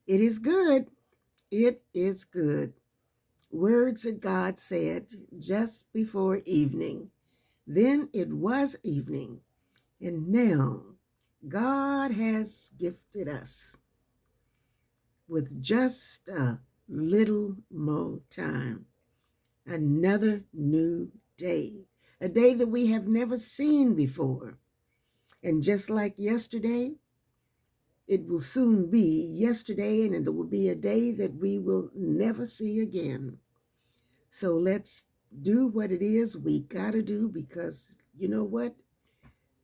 It is good. It is good. Words that God said just before evening. Then it was evening, and now God has gifted us with just a little more time. Another new day, a day that we have never seen before. And just like yesterday, it will soon be yesterday, and it will be a day that we will never see again. So let's do what it is we got to do, because you know what?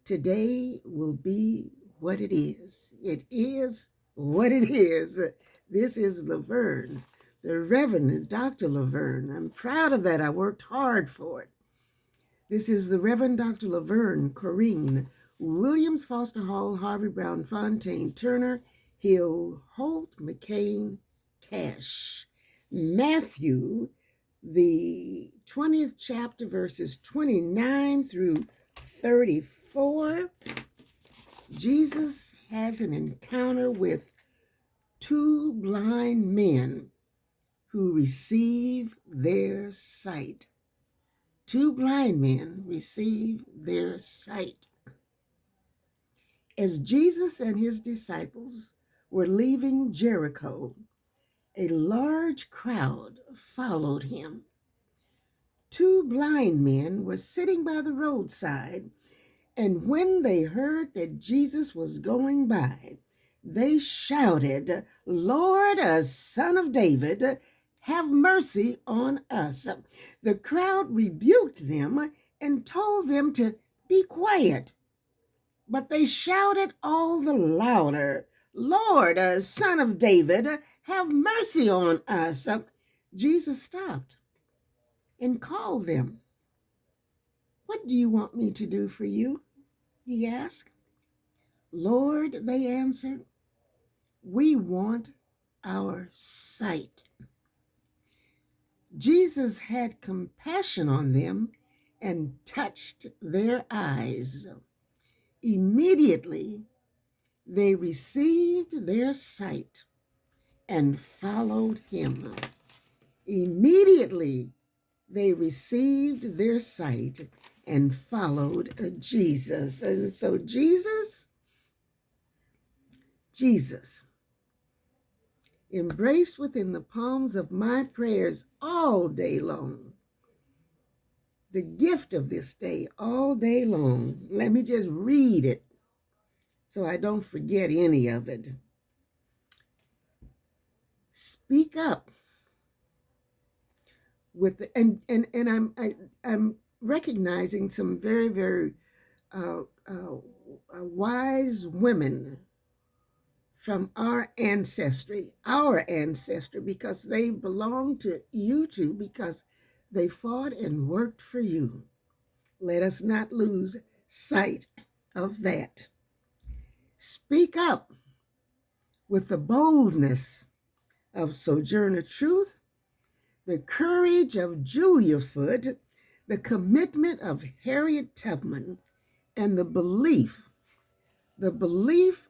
Today will be what it is. It is what it is. This is Laverne, the Reverend Dr. Laverne. I'm proud of that. I worked hard for it. This is the Reverend Dr. Laverne Corrine Williams Foster Hall Harvey Brown Fontaine Turner Hill Holt McCain Cash. Matthew, the 20th chapter, verses 29 through 34. Jesus has an encounter with two blind men who receive their sight. Two blind men receive their sight. As Jesus and his disciples were leaving Jericho, a large crowd followed him. Two blind men were sitting by the roadside, and when they heard that Jesus was going by, they shouted, "Lord, Son of David, have mercy on us." The crowd rebuked them and told them to be quiet, but they shouted all the louder, "Lord, Son of David, have mercy on us." Jesus stopped and called them. "What do you want me to do for you?" he asked. "Lord," they answered, "we want our sight." Jesus had compassion on them and touched their eyes. Immediately, they received their sight and followed him. Immediately, they received their sight and followed Jesus. And so Jesus, embraced within the palms of my prayers all day long, the gift of this day all day long. Let me just read it so I don't forget any of it. Speak up with the, I'm recognizing some very, very wise women from our ancestry, because they belong to you too, because they fought and worked for you. Let us not lose sight of that. Speak up with the boldness of Sojourner Truth, the courage of Julia Foote, the commitment of Harriet Tubman, and the belief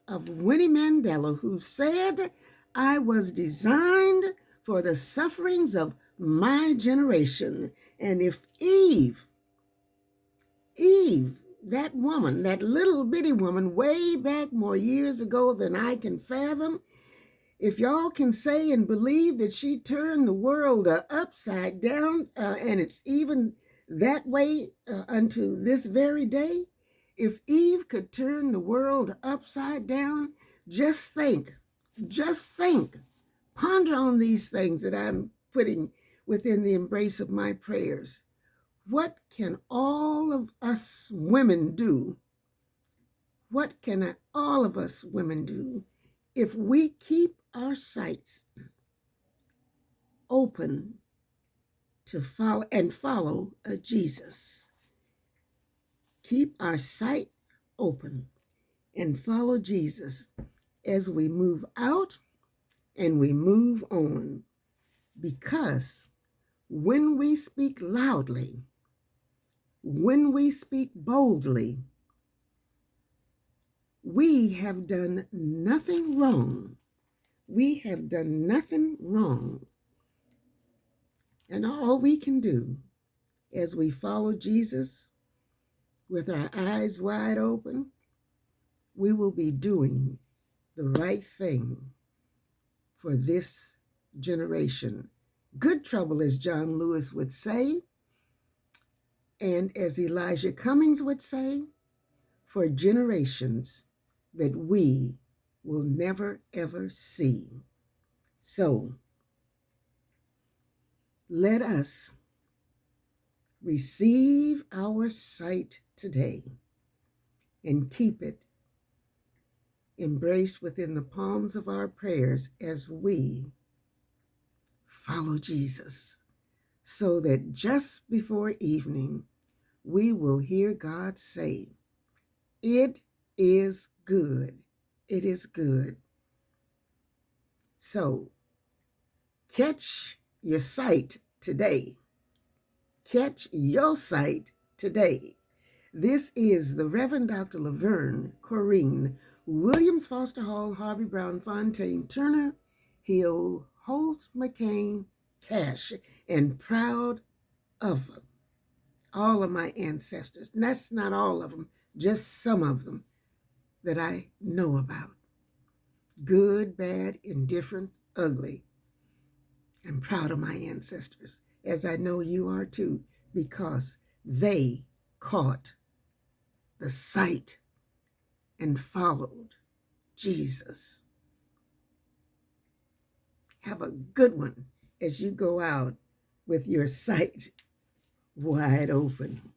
of Winnie Mandela, who said, "I was designed for the sufferings of my generation." And if Eve, that woman, that little bitty woman, way back more years ago than I can fathom, if y'all can say and believe that she turned the world upside down, and it's even that way unto this very day, if Eve could turn the world upside down, just think, ponder on these things that I'm putting within the embrace of my prayers. What can all of us women do? What can all of us women do if we keep our sights open to follow Jesus? Keep our sight open and follow Jesus as we move out and we move on. Because when we speak loudly, when we speak boldly, we have done nothing wrong We have done nothing wrong. And all we can do as we follow Jesus with our eyes wide open, we will be doing the right thing for this generation. Good trouble, as John Lewis would say, and as Elijah Cummings would say, for generations that we will never ever see. So let us receive our sight today and keep it embraced within the palms of our prayers as we follow Jesus, so that just before evening we will hear God say, "It is good. It is good." So catch your sight today. Catch your sight today. This is the Reverend Dr. Laverne Corrine Williams Foster Hall Harvey Brown Fontaine Turner Hill Holt McCain Cash, and proud of all of my ancestors. And that's not all of them, just some of them that I know about. Good, bad, indifferent, ugly. I'm proud of my ancestors, as I know you are too, because they caught the sight and followed Jesus. Have a good one as you go out with your sight wide open.